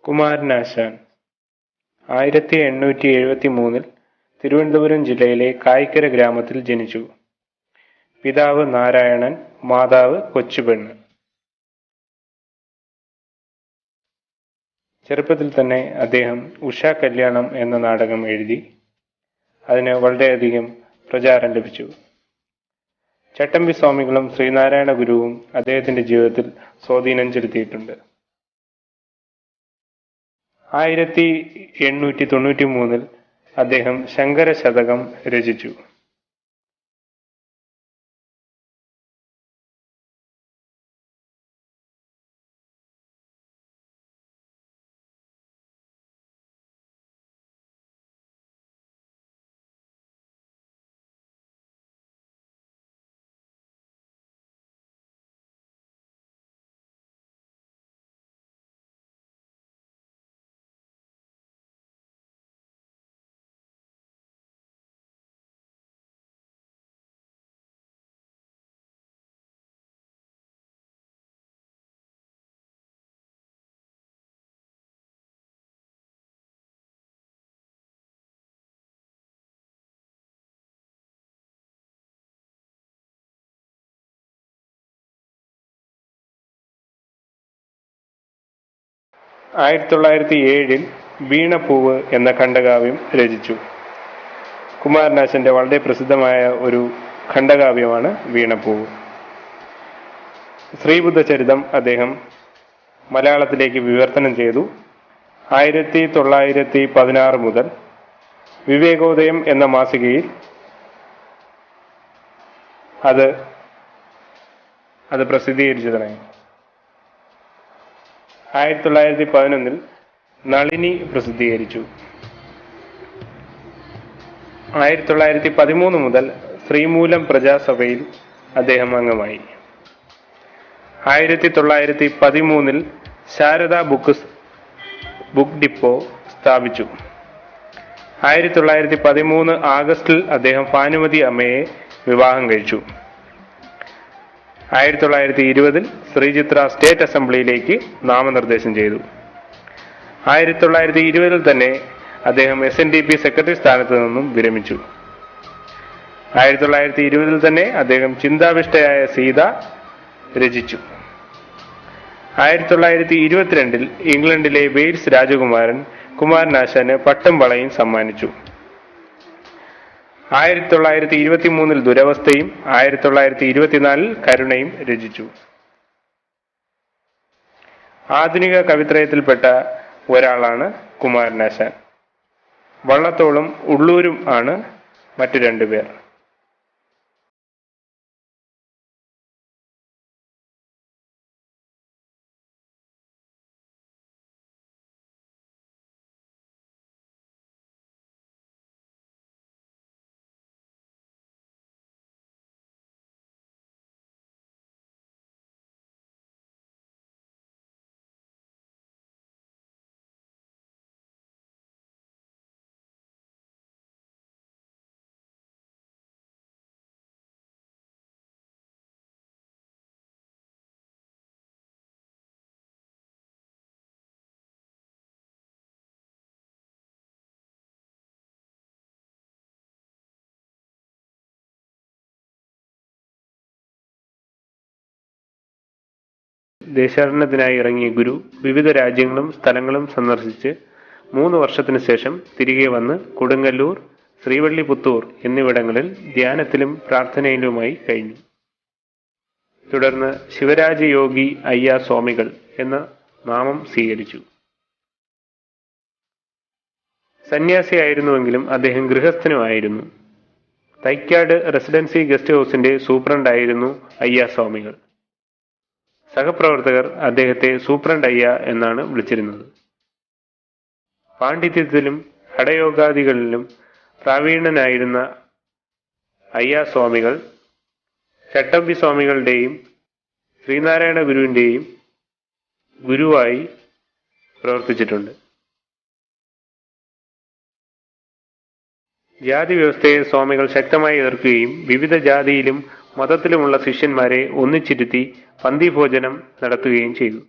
കുമാരനാശാൻ 1873 തിരുവനന്തപുരം ജില്ലയിലെ കായിക്കര ഗ്രാമത്തിൽ ജനിച്ചു. പിതാവ് നാരായണൻ, മാതാവ് കൊച്ചുപെണ്ണ്. ചെറുപ്പത്തിൽ തന്നെ അദ്ദേഹം ഉഷാ കല്യാണം എന്ന നാടകം എഴുതി. അതിന് വളരെയധികം പ്രചാരം ലഭിച്ചു. ചട്ടമ്പി സ്വാമികളും ശ്രീനാരായണ ഗുരുവും അദ്ദേഹത്തിന്റെ ജീവിതത്തിൽ സ്വാധീനം ചെലുത്തിയിട്ടുണ്ട്. 1893 അദ്ദേഹം ശങ്കര ശതകം രചിച്ചു. (1907) വീണപ്പൂവ് എന്ന ഖണ്ഡകാവ്യം രചിച്ചു. കുമാരനാശാന്റെ വളരെ പ്രസിദ്ധമായ ഒരു ഖണ്ഡകാവ്യമാണ് വീണപ്പൂവ്. ശ്രീബുദ്ധചരിതം അദ്ദേഹം മലയാളത്തിലേക്ക് വിവർത്തനം ചെയ്തു. 1916 മുതൽ വിവേകോദയം എന്ന മാസികയിൽ അത് പ്രസിദ്ധീകരിച്ചു തുടങ്ങി. 1911 നളിനി പ്രസിദ്ധീകരിച്ചു. 1913 മുതൽ ശ്രീമൂലം പ്രജാസഭയിൽ അദ്ദേഹം അംഗമായി. 1913 ശാരദ ബുക്ക് ഡിപ്പോ സ്ഥാപിച്ചു. 1913 ആഗസ്റ്റിൽ അദ്ദേഹം ഭാനുമതി അമ്മയെ വിവാഹം കഴിച്ചു. 1920 ശ്രീചിത്ര സ്റ്റേറ്റ് അസംബ്ലിയിലേക്ക് നാമനിർദ്ദേശം ചെയ്തു. 1920 തന്നെ അദ്ദേഹം SNDP സെക്രട്ടറി സ്ഥാനത്ത് നിന്നും വിരമിച്ചു. 1920 തന്നെ അദ്ദേഹം ചിന്താവിഷ്ടയായ സീത രചിച്ചു. 1922 ഇംഗ്ലണ്ടിലെ വെയിൽസ് രാജകുമാരൻ കുമാരനാശാന് പട്ടും വളയും സമ്മാനിച്ചു. 1923 ദുരവസ്ഥയും 1924 കരുണയും രചിച്ചു. ആധുനിക കവിത്രയത്തിൽപ്പെട്ട ഒരാളാണ് കുമാരനാശാൻ. വള്ളത്തോളും ഉള്ളൂരും ആണ് മറ്റു രണ്ടുപേർ. ദേശാടനത്തിനായി ഇറങ്ങിയ ഗുരു വിവിധ രാജ്യങ്ങളും സ്ഥലങ്ങളും സന്ദർശിച്ച് 3 വർഷത്തിനു ശേഷം തിരികെ വന്ന് കൊടുങ്ങല്ലൂർ, ശ്രീവള്ളിപുത്തൂർ എന്നിവിടങ്ങളിൽ ധ്യാനത്തിലും പ്രാർത്ഥനയിലുമായി കഴിഞ്ഞു. തുടർന്ന് ശിവരാജയോഗി അയ്യാ സ്വാമികൾ എന്ന നാമം സ്വീകരിച്ചു. സന്യാസിയായിരുന്നുവെങ്കിലും അദ്ദേഹം ഗൃഹസ്ഥനുമായിരുന്നു. തൈക്കാട് റെസിഡൻസി ഗസ്റ്റ് ഹൗസിന്റെ സൂപ്രണ്ടായിരുന്നു അയ്യാ സ്വാമികൾ. സഹപ്രവർത്തകർ അദ്ദേഹത്തെ സൂപ്രണ്ട് അയ്യ എന്നാണ് വിളിച്ചിരുന്നത്. പാണ്ഡിത്യത്തിലും ഹഠയോഗാദികളിലും പ്രാവീണനായിരുന്ന അയ്യാ സ്വാമികൾ ചട്ടമ്പി സ്വാമികളുടെയും ശ്രീനാരായണ ഗുരുവിന്റെയും ഗുരുവായി പ്രവർത്തിച്ചിട്ടുണ്ട്. ജാതി വ്യവസ്ഥയെ സ്വാമികൾ ശക്തമായി എതിർക്കുകയും വിവിധ ജാതിയിലും മതത്തിലുമുള്ള ശിഷ്യന്മാരെ ഒന്നിച്ചിരുത്തി പന്തിഭോജനം നടത്തുകയും ചെയ്തു.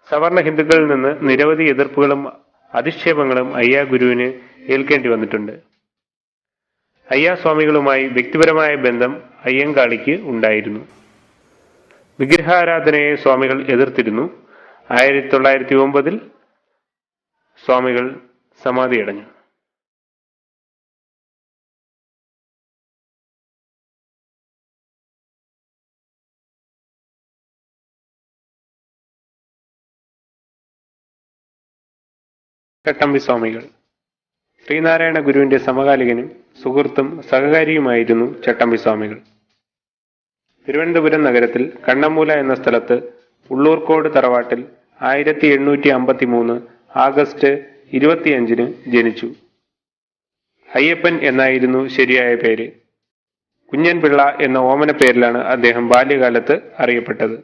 സവർണ ഹിന്ദുക്കളിൽ നിന്ന് നിരവധി എതിർപ്പുകളും അധിക്ഷേപങ്ങളും അയ്യാ ഗുരുവിന് ഏൽക്കേണ്ടി വന്നിട്ടുണ്ട്. അയ്യാ സ്വാമികളുമായി വ്യക്തിപരമായ ബന്ധം അയ്യങ്കാളിക്ക് ഉണ്ടായിരുന്നു. വിഗ്രഹാരാധനയെ സ്വാമികൾ എതിർത്തിരുന്നു. 1909 സ്വാമികൾ സമാധിയടഞ്ഞു. ചട്ടമ്പി സ്വാമികൾ ശ്രീനാരായണ ഗുരുവിന്റെ സമകാലികനും സുഹൃത്തും സഹകാരിയുമായിരുന്നു ചട്ടമ്പി സ്വാമികൾ. തിരുവനന്തപുരം നഗരത്തിൽ കണ്ണമ്മൂല എന്ന സ്ഥലത്ത് ഉള്ളൂർക്കോട് തറവാട്ടിൽ 1853 ആഗസ്റ്റ് 25 ജനിച്ചു. അയ്യപ്പൻ എന്നായിരുന്നു ശരിയായ പേര്. കുഞ്ഞൻപിള്ള എന്ന ഓമന പേരിലാണ് അദ്ദേഹം ബാല്യകാലത്ത് അറിയപ്പെട്ടത്.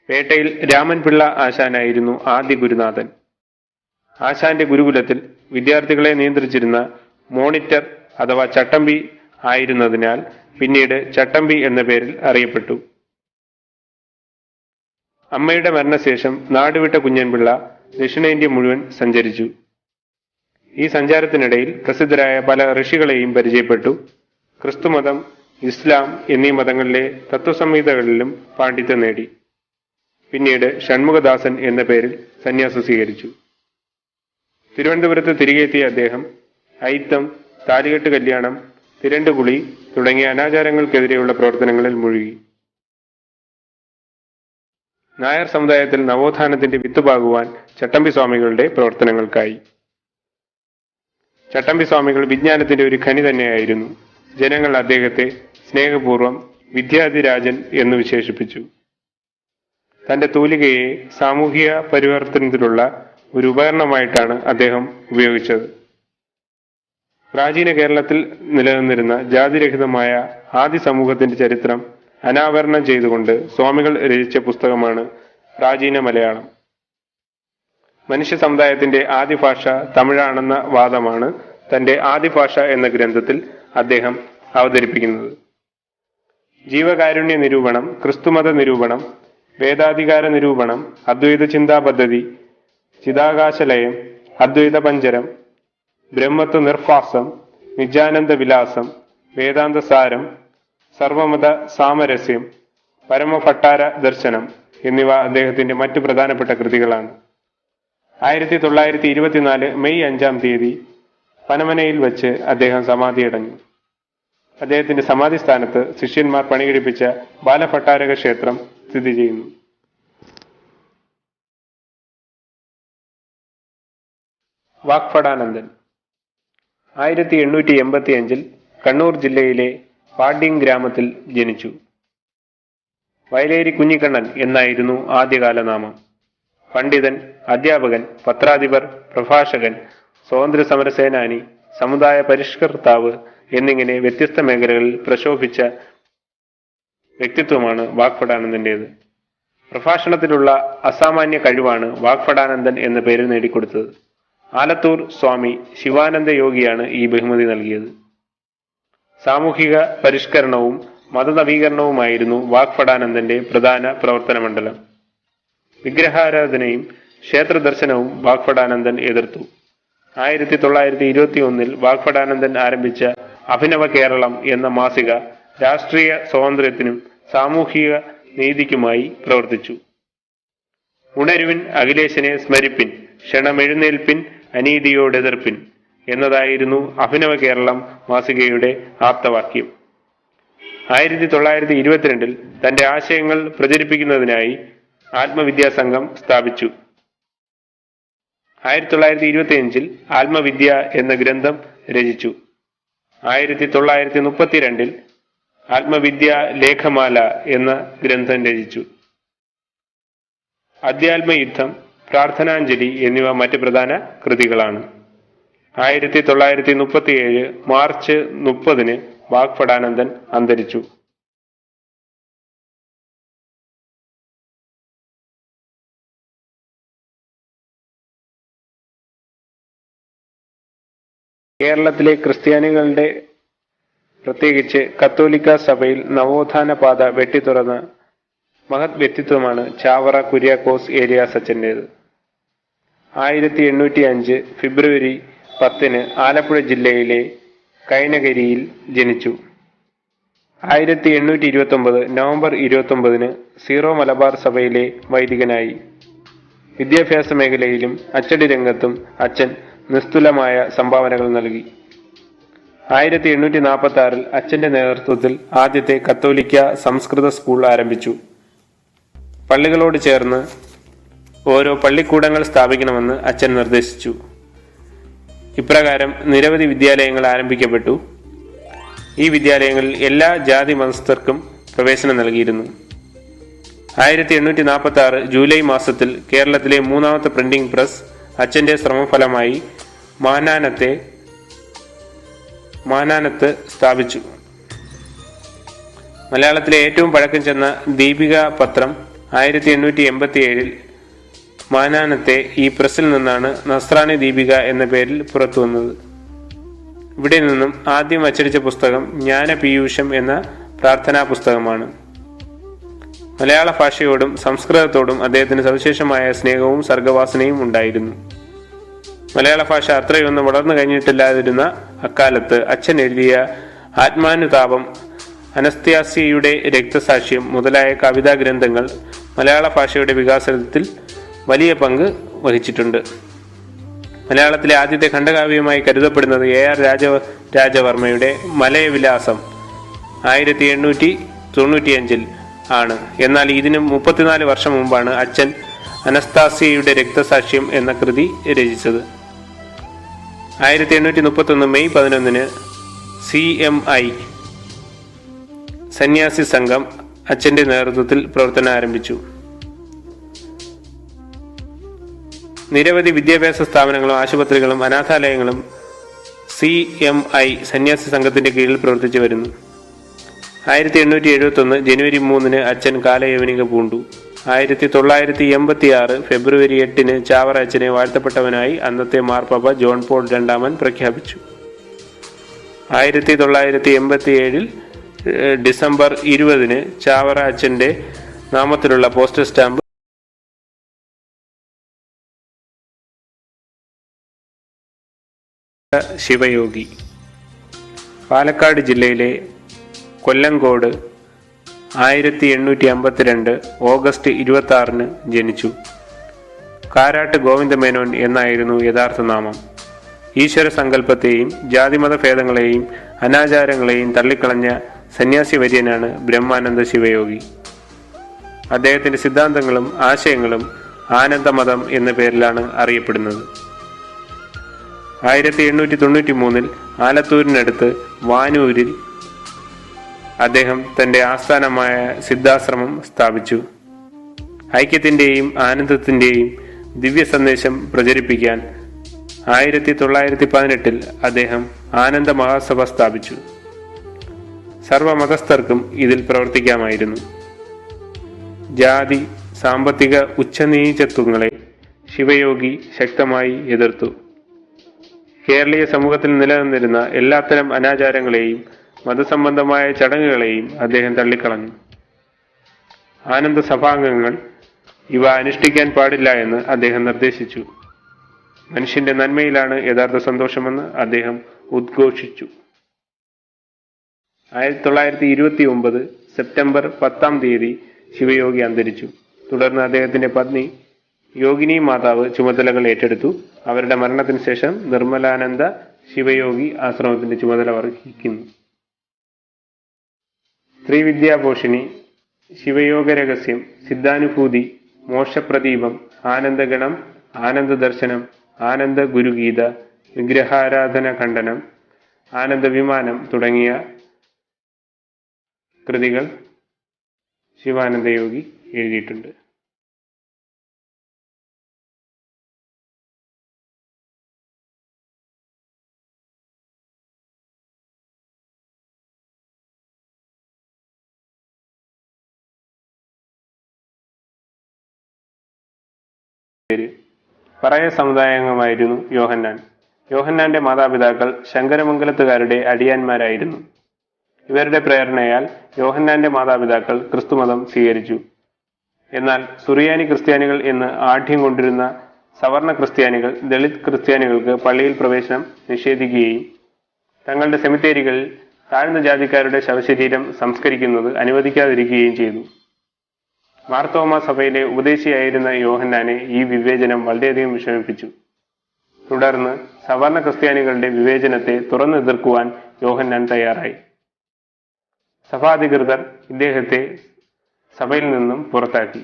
പേട്ടയിൽ രാമൻപിള്ള ആശാനായിരുന്നു ആദ്യ ഗുരുനാഥൻ. ആശാന്റെ ഗുരുകുലത്തിൽ വിദ്യാർത്ഥികളെ നിയന്ത്രിച്ചിരുന്ന മോണിറ്റർ അഥവാ ചട്ടമ്പി ആയിരുന്നതിനാൽ പിന്നീട് ചട്ടമ്പി എന്ന പേരിൽ അറിയപ്പെട്ടു. അമ്മയുടെ മരണശേഷം നാടുവിട്ട കുഞ്ഞൻപിള്ള ദക്ഷിണേന്ത്യ മുഴുവൻ സഞ്ചരിച്ചു. ഈ സഞ്ചാരത്തിനിടയിൽ പ്രസിദ്ധരായ പല ഋഷികളെയും പരിചയപ്പെട്ടു. ക്രിസ്തുമതം, ഇസ്ലാം എന്നീ മതങ്ങളിലെ തത്വസംഹിതകളിലും പാണ്ഡിത്യം നേടി. പിന്നീട് ഷൺമുഖദാസൻ എന്ന പേരിൽ സന്യാസം സ്വീകരിച്ചു. തിരുവനന്തപുരത്ത് തിരികെ എത്തിയ അദ്ദേഹം അയിത്തം, താലികെട്ട് കല്യാണം, തിരണ്ടുകുളി തുടങ്ങിയ അനാചാരങ്ങൾക്കെതിരെയുള്ള പ്രവർത്തനങ്ങളിൽ മുഴുകി. നായർ സമുദായത്തിൽ നവോത്ഥാനത്തിന്റെ വിത്തുപാകുവാൻ ചട്ടമ്പി സ്വാമികളുടെ പ്രവർത്തനങ്ങൾക്കായി. ചട്ടമ്പി സ്വാമികൾ വിജ്ഞാനത്തിന്റെ ഒരു ഖനി തന്നെയായിരുന്നു. ജനങ്ങൾ അദ്ദേഹത്തെ സ്നേഹപൂർവ്വം വിദ്യാധിരാജൻ എന്ന് വിശേഷിപ്പിച്ചു. തന്റെ തൂലികയെ സാമൂഹിക പരിവർത്തനത്തിലുള്ള ഒരു ഉപകരണമായിട്ടാണ് അദ്ദേഹം ഉപയോഗിച്ചത്. പ്രാചീന കേരളത്തിൽ നിലനിന്നിരുന്ന ജാതിരഹിതമായ ആദി സമൂഹത്തിന്റെ ചരിത്രം അനാവരണം ചെയ്തുകൊണ്ട് സ്വാമികൾ രചിച്ച പുസ്തകമാണ് പ്രാചീന മലയാളം. മനുഷ്യ സമുദായത്തിന്റെ ആദിഭാഷ തമിഴാണെന്ന വാദമാണ് തന്റെ ആദിഭാഷ എന്ന ഗ്രന്ഥത്തിൽ അദ്ദേഹം അവതരിപ്പിക്കുന്നത്. ജീവകാരുണ്യ നിരൂപണം, ക്രിസ്തുമത നിരൂപണം, വേദാധികാര നിരൂപണം, അദ്വൈത ചിന്താ പദ്ധതി, ചിതാകാശലയം, അദ്വൈത പഞ്ചരം, ബ്രഹ്മത്വ നിർഫാസം, നിജാനന്ദ വിലാസം, വേദാന്ത സാരം, സർവമത സാമരസ്യം, പരമഭട്ടാര ദർശനം എന്നിവ അദ്ദേഹത്തിന്റെ മറ്റു പ്രധാനപ്പെട്ട കൃതികളാണ്. 1924 മെയ് 5 പനമനയിൽ വച്ച് അദ്ദേഹം സമാധിയടഞ്ഞു. അദ്ദേഹത്തിന്റെ സമാധി സ്ഥാനത്ത് ശിഷ്യന്മാർ പണികഴിപ്പിച്ച ബാലഭട്ടാരക ക്ഷേത്രം സ്ഥിതി ചെയ്യുന്നു. വാഗ്ഭടാനന്ദൻ 1885 കണ്ണൂർ ജില്ലയിലെ പാട്യം ഗ്രാമത്തിൽ ജനിച്ചു. വയലേരി കുഞ്ഞിക്കണ്ണൻ എന്നായിരുന്നു ആദ്യകാല നാമം. പണ്ഡിതൻ, അധ്യാപകൻ, പത്രാധിപർ, പ്രഭാഷകൻ, സ്വാതന്ത്ര്യ സമര സേനാനി, സമുദായ പരിഷ്കർത്താവ് എന്നിങ്ങനെ വ്യത്യസ്ത മേഖലകളിൽ പ്രശോഭിച്ച വ്യക്തിത്വമാണ് വാഗ്ഭടാനന്ദന്റേത്. പ്രഭാഷണത്തിലുള്ള അസാമാന്യ കഴിവാണ് വാഗ്ഭടാനന്ദൻ എന്ന പേര് നേടിക്കൊടുത്തത്. ആലത്തൂർ സ്വാമി ശിവാനന്ദ യോഗിയാണ് ഈ ബഹുമതി നൽകിയത്. സാമൂഹിക പരിഷ്കരണവും മതനവീകരണവുമായിരുന്നു വാഗ്ഭടാനന്ദന്റെ പ്രധാന പ്രവർത്തന മണ്ഡലം. വിഗ്രഹാരാധനയും ക്ഷേത്രദർശനവും വാഗ്ഭടാനന്ദൻ എതിർത്തു. 1921 വാഗ്ഭടാനന്ദൻ ആരംഭിച്ച അഭിനവ കേരളം എന്ന മാസിക രാഷ്ട്രീയ സ്വാതന്ത്ര്യത്തിനും സാമൂഹിക നീതിക്കുമായി പ്രവർത്തിച്ചു. ഉണരുവിൻ, അഖിലേശനെ സ്മരിപ്പിൻ, ക്ഷണമെഴുന്നേൽപ്പിൻ, അനീതിയോടെതിർപ്പിൻ എന്നതായിരുന്നു അഭിനവ കേരളം മാസികയുടെ ആപ്തവാക്യം. 1922 തന്റെ ആശയങ്ങൾ പ്രചരിപ്പിക്കുന്നതിനായി ആത്മവിദ്യാസംഘം സ്ഥാപിച്ചു. 1925 ആത്മവിദ്യ എന്ന ഗ്രന്ഥം രചിച്ചു. 1932 ആത്മവിദ്യ ലേഖമാല എന്ന ഗ്രന്ഥം രചിച്ചു. അധ്യാത്മയുദ്ധം, പ്രാർത്ഥനാഞ്ജലി എന്നിവ മറ്റ് പ്രധാന കൃതികളാണ്. 1937 മാർച്ച് 30 വാഗ്ഭടാനന്ദൻ അന്തരിച്ചു. കേരളത്തിലെ ക്രിസ്ത്യാനികളുടെ, പ്രത്യേകിച്ച് കത്തോലിക്ക സഭയിൽ നവോത്ഥാന പാത വെട്ടിത്തുറന്ന മഹത് വ്യക്തിത്വമാണ് ചാവറ കുര്യാക്കോസ് ഏലിയാസ് അച്ഛൻ്റേത്. 1805 ഫെബ്രുവരി 10 ആലപ്പുഴ ജില്ലയിലെ കൈനകരിയിൽ ജനിച്ചു. 1829 നവംബർ 29 സീറോ മലബാർ സഭയിലെ വൈദികനായി. വിദ്യാഭ്യാസ മേഖലയിലും അച്ചടി രംഗത്തും അച്ഛൻ നിസ്തുലമായ സംഭാവനകൾ നൽകി. 1846 അച്ഛന്റെ നേതൃത്വത്തിൽ ആദ്യത്തെ കത്തോലിക്ക സംസ്കൃത സ്കൂൾ ആരംഭിച്ചു. പള്ളികളോട് ചേർന്ന് ഓരോ പള്ളിക്കൂടങ്ങൾ സ്ഥാപിക്കണമെന്ന് അച്ഛൻ നിർദ്ദേശിച്ചു. ഇപ്രകാരം നിരവധി വിദ്യാലയങ്ങൾ ആരംഭിക്കപ്പെട്ടു. ഈ വിദ്യാലയങ്ങളിൽ എല്ലാ ജാതി മതസ്ഥർക്കും പ്രവേശനം നൽകിയിരുന്നു. 1846 ജൂലൈ മാസത്തിൽ കേരളത്തിലെ മൂന്നാമത്തെ പ്രിന്റിംഗ് പ്രസ് അച്ഛന്റെ ശ്രമഫലമായി മാനാനത്ത് സ്ഥാപിച്ചു. മലയാളത്തിലെ ഏറ്റവും പഴക്കം ചെന്ന ദീപിക പത്രം 1887 മാനാനത്തെ ഈ പ്രസ്സിൽ നിന്നാണ് നസ്രാണി ദീപിക എന്ന പേരിൽ പുറത്തുവന്നത്. ഇവിടെ നിന്നും ആദ്യം അച്ചടിച്ച പുസ്തകം ജ്ഞാനപീയൂഷം എന്ന പ്രാർത്ഥനാ പുസ്തകമാണ്. മലയാള ഭാഷയോടും സംസ്കൃതത്തോടും അദ്ദേഹത്തിന് സവിശേഷമായ സ്നേഹവും സർഗവാസനയും ഉണ്ടായിരുന്നു. മലയാള ഭാഷ അത്രയൊന്നും വളർന്നു കഴിഞ്ഞിട്ടില്ലാതിരുന്ന അക്കാലത്ത് അച്ഛൻ എഴുതിയ ആത്മാനുതാപം, അനസ്ത്യാസിയയുടെ രക്തസാക്ഷ്യം മുതലായ കവിതാ ഗ്രന്ഥങ്ങൾ മലയാള ഭാഷയുടെ വികാസത്തിൽ വലിയ പങ്ക് വഹിച്ചിട്ടുണ്ട്. മലയാളത്തിലെ ആദ്യത്തെ ഖണ്ഡകാവ്യമായി കരുതപ്പെടുന്നത് AR രാജവർമ്മയുടെ മലയവിലാസം 1895 ആണ്. എന്നാൽ ഇതിന് 34 വർഷം മുമ്പാണ് അച്ഛൻ അനസ്താസിയയുടെ രക്തസാക്ഷ്യം എന്ന കൃതി രചിച്ചത്. 1831 മെയ് 11 CMI സന്യാസി സംഘം അച്ഛന്റെ നേതൃത്വത്തിൽ പ്രവർത്തനം ആരംഭിച്ചു. നിരവധി വിദ്യാഭ്യാസ സ്ഥാപനങ്ങളും ആശുപത്രികളും അനാഥാലയങ്ങളും CMI സന്യാസി സംഘത്തിന്റെ കീഴിൽ പ്രവർത്തിച്ചു വരുന്നു. 1871 ജനുവരി 3 അച്ഛൻ കാലയവനിക പൂണ്ടു. 1986 ഫെബ്രുവരി 8 ചാവറ അച്ഛനെ വാഴ്ത്തപ്പെട്ടവനായി അന്നത്തെ മാർപ്പാപ്പ ജോൺ പോൾ II പ്രഖ്യാപിച്ചു. 1987 ഡിസംബർ 20 ചാവറ അച്ഛന്റെ നാമത്തിലുള്ള പോസ്റ്റൽ സ്റ്റാമ്പ് ശിവയോഗി. പാലക്കാട് ജില്ലയിലെ കൊല്ലങ്കോട് 1852 ഓഗസ്റ്റ് 26 ജനിച്ചു. കാരാട്ട് ഗോവിന്ദമേനോൻ എന്നായിരുന്നു യഥാർത്ഥ നാമം. ഈശ്വര സങ്കല്പത്തെയും ജാതിമത ഭേദങ്ങളെയും അനാചാരങ്ങളെയും തള്ളിക്കളഞ്ഞ സന്യാസി വര്യനാണ് ബ്രഹ്മാനന്ദ ശിവയോഗി. അദ്ദേഹത്തിന്റെ സിദ്ധാന്തങ്ങളും ആശയങ്ങളും ആനന്ദമതം എന്ന പേരിലാണ് അറിയപ്പെടുന്നത്. 1893 ആലത്തൂരിനടുത്ത് വാനൂരിൽ അദ്ദേഹം തന്റെ ആസ്ഥാനമായ സിദ്ധാശ്രമം സ്ഥാപിച്ചു. ഐക്യത്തിന്റെയും ആനന്ദത്തിന്റെയും ദിവ്യ സന്ദേശം പ്രചരിപ്പിക്കാൻ 1918 അദ്ദേഹം ആനന്ദ മഹാസഭ സ്ഥാപിച്ചു. സർവമതസ്ഥർക്കും ഇതിൽ പ്രവർത്തിക്കാമായിരുന്നു. ജാതി സാമ്പത്തിക ഉച്ചനീചത്വങ്ങളെ ശിവയോഗി ശക്തമായി എതിർത്തു. കേരളീയ സമൂഹത്തിൽ നിലനിന്നിരുന്ന എല്ലാത്തരം അനാചാരങ്ങളെയും മതസംബന്ധമായ ചടങ്ങുകളെയും അദ്ദേഹം തള്ളിക്കളഞ്ഞു. ആനന്ദ സഭാംഗങ്ങൾ ഇവ അനുഷ്ഠിക്കാൻ പാടില്ല എന്ന് അദ്ദേഹം നിർദ്ദേശിച്ചു. മനുഷ്യന്റെ നന്മയിലാണ് യഥാർത്ഥ സന്തോഷമെന്ന് അദ്ദേഹം ഉദ്ഘോഷിച്ചു. 1929 സെപ്റ്റംബർ 10 ശിവയോഗി അന്തരിച്ചു. തുടർന്ന് അദ്ദേഹത്തിന്റെ പത്നി യോഗിനി മാതാവ് ചുമതലകൾ ഏറ്റെടുത്തു. അവരുടെ മരണത്തിന് ശേഷം നിർമ്മലാനന്ദ ശിവയോഗി ആശ്രമത്തിന്റെ ചുമതല വഹിക്കുന്നു. ത്രിവിദ്യാപോഷിണി, ശിവയോഗ രഹസ്യം, സിദ്ധാനുഭൂതി, മോക്ഷപ്രദീപം, ആനന്ദഗണം, ആനന്ദദർശനം, ആനന്ദ ഗുരുഗീത, വിഗ്രഹാരാധന ഖണ്ഡനം, ആനന്ദവിമാനം തുടങ്ങിയ കൃതികൾ ശിവാനന്ദയോഗി എഴുതിയിട്ടുണ്ട്. പറയ സമുദായാംഗമായിരുന്നു യോഹന്നാൻ. യോഹന്നാന്റെ മാതാപിതാക്കൾ ശങ്കരമംഗലത്തുകാരുടെ അടിയാന്മാരായിരുന്നു. ഇവരുടെ പ്രേരണയാൽ യോഹന്നാന്റെ മാതാപിതാക്കൾ ക്രിസ്തുമതം സ്വീകരിച്ചു. എന്നാൽ സുറിയാനി ക്രിസ്ത്യാനികൾ എന്ന് ആഢ്യം കൊണ്ടിരുന്ന സവർണ ക്രിസ്ത്യാനികൾ ദളിത് ക്രിസ്ത്യാനികൾക്ക് പള്ളിയിൽ പ്രവേശനം നിഷേധിക്കുകയും തങ്ങളുടെ സെമിത്തേരികളിൽ താഴ്ന്ന ജാതിക്കാരുടെ ശവശരീരം സംസ്കരിക്കുന്നത് അനുവദിക്കാതിരിക്കുകയും ചെയ്തു. മാർത്തോമാ സഭയിലെ ഉപദേശിയായിരുന്ന യോഹന്നാനെ ഈ വിവേചനം വളരെയധികം വിഷമിപ്പിച്ചു. തുടർന്ന് സവർണ ക്രിസ്ത്യാനികളുടെ വിവേചനത്തെ തുറന്നെതിർക്കുവാൻ യോഹന്നാൻ തയ്യാറായി. സഭാധികൃതർ ഇദ്ദേഹത്തെ സഭയിൽ നിന്നും പുറത്താക്കി.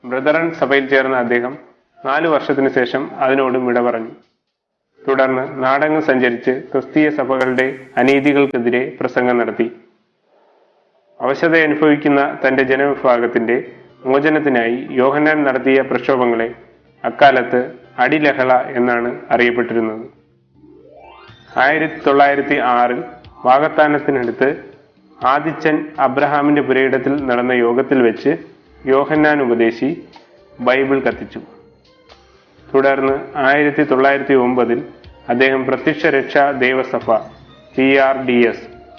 ബ്രദറൻ സഭയിൽ ചേർന്ന അദ്ദേഹം 4 വർഷത്തിനു ശേഷം അതിനോടും വിട പറഞ്ഞു. തുടർന്ന് നാടെങ്ങും സഞ്ചരിച്ച് ക്രിസ്തീയ സഭകളുടെ അനീതികൾക്കെതിരെ പ്രസംഗം നടത്തി. അവശത അനുഭവിക്കുന്ന തന്റെ ജനവിഭാഗത്തിന്റെ മോചനത്തിനായി യോഹന്നാൻ നടത്തിയ പ്രക്ഷോഭങ്ങളെ അക്കാലത്ത് അടിലഹള എന്നാണ് അറിയപ്പെട്ടിരുന്നത്. 1906 വാകത്താനത്തിനടുത്ത് ആദിച്ചൻ അബ്രഹാമിന്റെ പുരയിടത്തിൽ നടന്ന യോഗത്തിൽ വെച്ച് യോഹന്നാൻ ഉപദേശി ബൈബിൾ കത്തിച്ചു. തുടർന്ന് 1909 അദ്ദേഹം പ്രത്യക്ഷ രക്ഷാ ദേവസഭ PRDS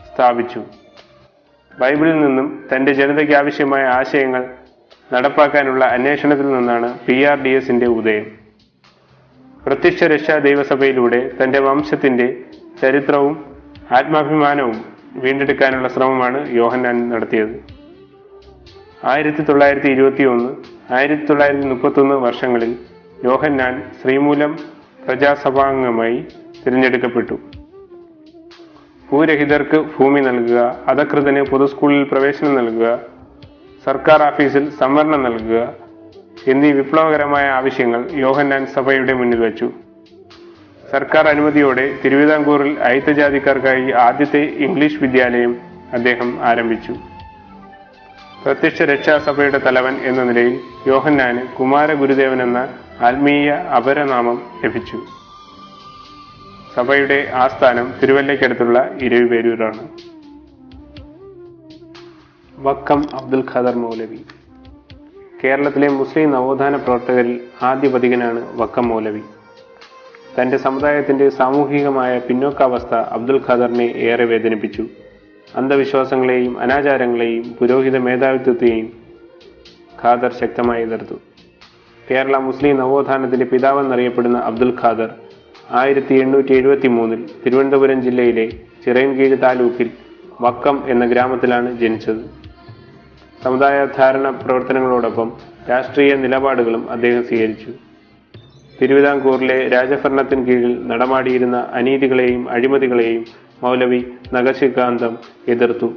സ്ഥാപിച്ചു. ബൈബിളിൽ നിന്നും തന്റെ ജനതയ്ക്ക് ആവശ്യമായ ആശയങ്ങൾ നടപ്പാക്കാനുള്ള അന്വേഷണത്തിൽ നിന്നാണ് PRDSന്റെ ഉദയം. പ്രത്യക്ഷ രക്ഷാ ദൈവസഭയിലൂടെ തന്റെ വംശത്തിന്റെ ചരിത്രവും ആത്മാഭിമാനവും വീണ്ടെടുക്കാനുള്ള ശ്രമമാണ് യോഹന്നാൻ നടത്തിയത്. 1921, 1931 വർഷങ്ങളിൽ യോഹന്നാൻ ശ്രീമൂലം പ്രജാസഭാംഗമായി തിരഞ്ഞെടുക്കപ്പെട്ടു. ഭൂരഹിതർക്ക് ഭൂമി നൽകുക, അധകൃതന് പൊതുസ്കൂളിൽ പ്രവേശനം നൽകുക, സർക്കാർ ഓഫീസിൽ സംവരണം നൽകുക എന്നീ വിപ്ലവകരമായ ആവശ്യങ്ങൾ യോഹന്നാൻ സഭയുടെ മുന്നിൽ വെച്ചു. സർക്കാർ അനുമതിയോടെ തിരുവിതാംകൂറിൽ അയിത്തജാതിക്കാർക്കായി ആദ്യത്തെ ഇംഗ്ലീഷ് വിദ്യാലയം അദ്ദേഹം ആരംഭിച്ചു. പ്രത്യക്ഷ രക്ഷാസഭയുടെ തലവൻ എന്ന നിലയിൽ യോഹന്നാന് കുമാരഗുരുദേവൻ എന്ന ആത്മീയ അപരനാമം ലഭിച്ചു. സഭയുടെ ആസ്ഥാനം തിരുവല്ലയ്ക്കടുത്തുള്ള ഇരവിപേരൂരാണ്. വക്കം അബ്ദുൽ ഖാദർ മൗലവി. കേരളത്തിലെ മുസ്ലിം നവോത്ഥാന പ്രവർത്തകരിൽ ആദ്യ പഥികനാണ് വക്കം മൗലവി. തന്റെ സമുദായത്തിന്റെ സാമൂഹികമായ പിന്നോക്കാവസ്ഥ അബ്ദുൽ ഖാദറിനെ ഏറെ വേദനിപ്പിച്ചു. അന്ധവിശ്വാസങ്ങളെയും അനാചാരങ്ങളെയും പുരോഹിത മേധാവിത്വത്തെയും ഖാദർ ശക്തമായി എതിർത്തു. കേരള മുസ്ലിം നവോത്ഥാനത്തിന്റെ പിതാവെന്നറിയപ്പെടുന്ന അബ്ദുൽ ഖാദർ 1873 തിരുവനന്തപുരം ജില്ലയിലെ ചിറയൻകീഴ് താലൂക്കിൽ വക്കം എന്ന ഗ്രാമത്തിലാണ് ജനിച്ചത്. സമുദായോദ്ധാരണ പ്രവർത്തനങ്ങളോടൊപ്പം രാഷ്ട്രീയ നിലപാടുകളും അദ്ദേഹം സ്വീകരിച്ചു. തിരുവിതാംകൂറിലെ രാജഭരണത്തിന് കീഴിൽ നടമാടിയിരുന്ന അനീതികളെയും അഴിമതികളെയും മൗലവി നഖശിഖാന്തം എതിർത്തു.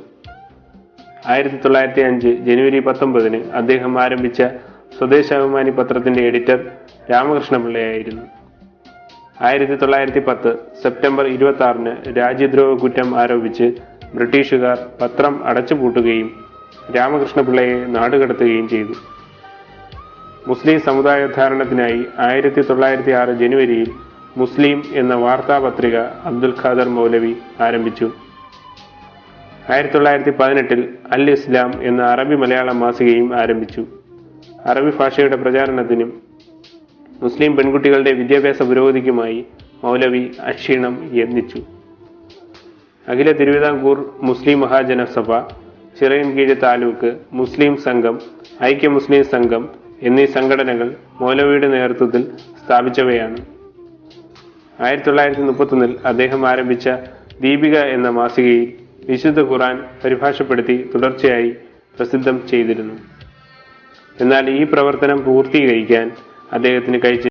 1905 ജനുവരി 19 അദ്ദേഹം ആരംഭിച്ച സ്വദേശാഭിമാനി പത്രത്തിന്റെ എഡിറ്റർ രാമകൃഷ്ണപിള്ളയായിരുന്നു. 1910 സെപ്റ്റംബർ 26 രാജ്യദ്രോഹ കുറ്റം ആരോപിച്ച് ബ്രിട്ടീഷുകാർ പത്രം അടച്ചുപൂട്ടുകയും രാമകൃഷ്ണപിള്ളയെ നാടുകടത്തുകയും ചെയ്തു. മുസ്ലിം സമുദായോദ്ധാരണത്തിനായി 1906 ജനുവരിയിൽ മുസ്ലിം എന്ന വാർത്താപത്രിക അബ്ദുൽ ഖാദർ മൗലവി ആരംഭിച്ചു. 1918 അൽ ഇസ്ലാം എന്ന അറബി മലയാളം മാസികയും ആരംഭിച്ചു. അറബി ഭാഷയുടെ പ്രചാരണത്തിനും മുസ്ലിം പെൺകുട്ടികളുടെ വിദ്യാഭ്യാസ പുരോഗതിക്കുമായി മൗലവി അക്ഷീണം യത്നിച്ചു. അഖില തിരുവിതാംകൂർ മുസ്ലിം മഹാജനസഭ, ചിറയൻകീഴ് താലൂക്ക് മുസ്ലിം സംഘം, ഐക്യ മുസ്ലിം സംഘം എന്നീ സംഘടനകൾ മൗലവിയുടെ നേതൃത്വത്തിൽ സ്ഥാപിച്ചവയാണ്. 1931 അദ്ദേഹം ആരംഭിച്ച ദീപിക എന്ന മാസികയിൽ വിശുദ്ധ ഖുർആൻ പരിഭാഷപ്പെടുത്തി തുടർച്ചയായി പ്രസിദ്ധം ചെയ്തിരുന്നു. എന്നാൽ ഈ പ്രവർത്തനം പൂർത്തീകരിക്കാൻ അദ്ദേഹത്തിന് കഴിച്ചു.